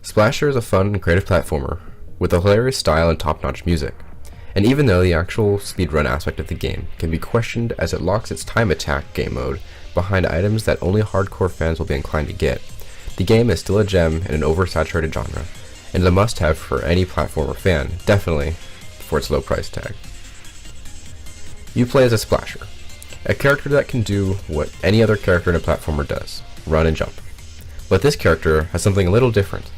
Splasher is a fun and creative platformer with a hilarious style and top-notch music. And even though the actual speedrun aspect of the game can be questioned as it locks its time attack game mode behind items that only hardcore fans will be inclined to get, the game is still a gem in an oversaturated genre, and is a must-have for any platformer fan, definitely for its low price tag. You play as a Splasher, a character that can do what any other character in a platformer does, run and jump. But this character has something a little different.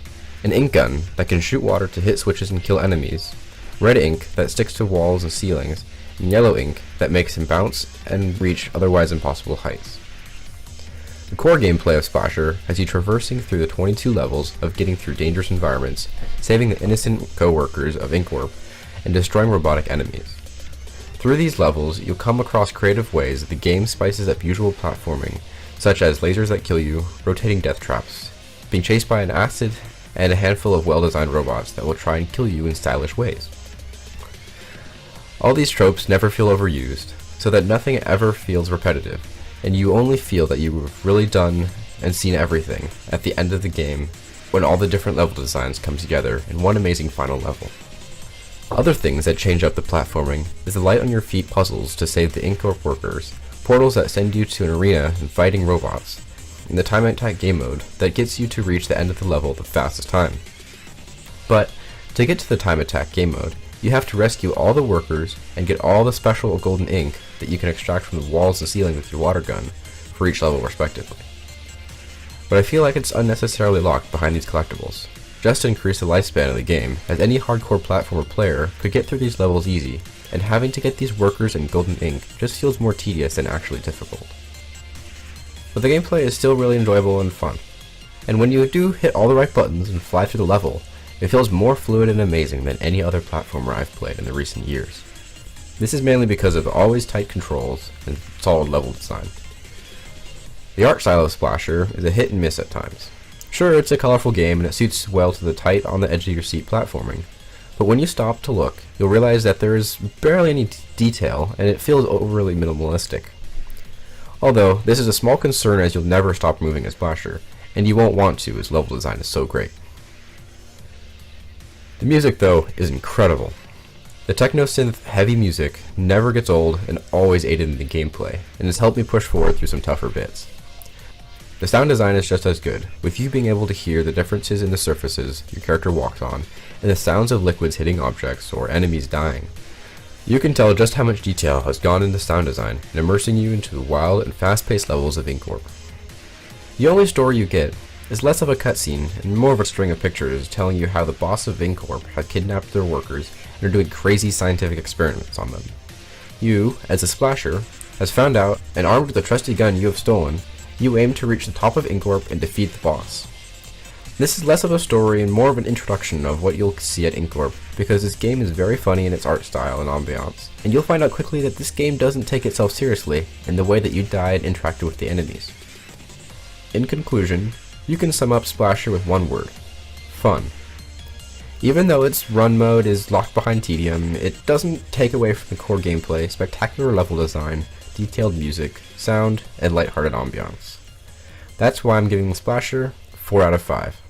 An ink gun that can shoot water to hit switches and kill enemies, red ink that sticks to walls and ceilings, and yellow ink that makes him bounce and reach otherwise impossible heights. The core gameplay of Splasher has you traversing through the 22 levels of getting through dangerous environments, saving the innocent co-workers of Inkwarp, and destroying robotic enemies. Through these levels, you'll come across creative ways that the game spices up usual platforming, such as lasers that kill you, rotating death traps, being chased by an acid, and a handful of well-designed robots that will try and kill you in stylish ways. All these tropes never feel overused, so that nothing ever feels repetitive, and you only feel that you've really done and seen everything at the end of the game when all the different level designs come together in one amazing final level. Other things that change up the platforming is the light on your feet puzzles to save the Inkwarp workers, portals that send you to an arena and fighting robots, and the time attack game mode that gets you to reach the end of the level the fastest time. But to get to the time attack game mode, you have to rescue all the workers and get all the special golden ink that you can extract from the walls and ceiling with your water gun for each level respectively. But I feel like it's unnecessarily locked behind these collectibles, just to increase the lifespan of the game, as any hardcore platformer player could get through these levels easy, and having to get these workers and golden ink just feels more tedious than actually difficult. But the gameplay is still really enjoyable and fun, and when you do hit all the right buttons and fly through the level, it feels more fluid and amazing than any other platformer I've played in the recent years. This is mainly because of the always tight controls and solid level design. The art style of Splasher is a hit and miss at times. Sure, it's a colorful game and it suits well to the tight on the edge of your seat platforming, but when you stop to look, you'll realize that there is barely any detail and it feels overly minimalistic. Although, this is a small concern as you'll never stop moving as Splasher, and you won't want to as level design is so great. The music, though, is incredible. The techno-synth heavy music never gets old and always aided in the gameplay, and has helped me push forward through some tougher bits. The sound design is just as good, with you being able to hear the differences in the surfaces your character walks on, and the sounds of liquids hitting objects or enemies dying. You can tell just how much detail has gone into sound design and immersing you into the wild and fast-paced levels of Inkwarp. The only story you get is less of a cutscene and more of a string of pictures telling you how the boss of Inkwarp has kidnapped their workers and are doing crazy scientific experiments on them. You, as a Splasher, has found out, and armed with the trusty gun you have stolen, you aim to reach the top of Inkwarp and defeat the boss. This is less of a story and more of an introduction of what you'll see at Inkwarp, because this game is very funny in its art style and ambiance, and you'll find out quickly that this game doesn't take itself seriously in the way that you died and interacted with the enemies. In conclusion, you can sum up Splasher with one word: fun. Even though its run mode is locked behind tedium, it doesn't take away from the core gameplay, spectacular level design, detailed music, sound, and lighthearted ambiance. That's why I'm giving Splasher 4 out of 5.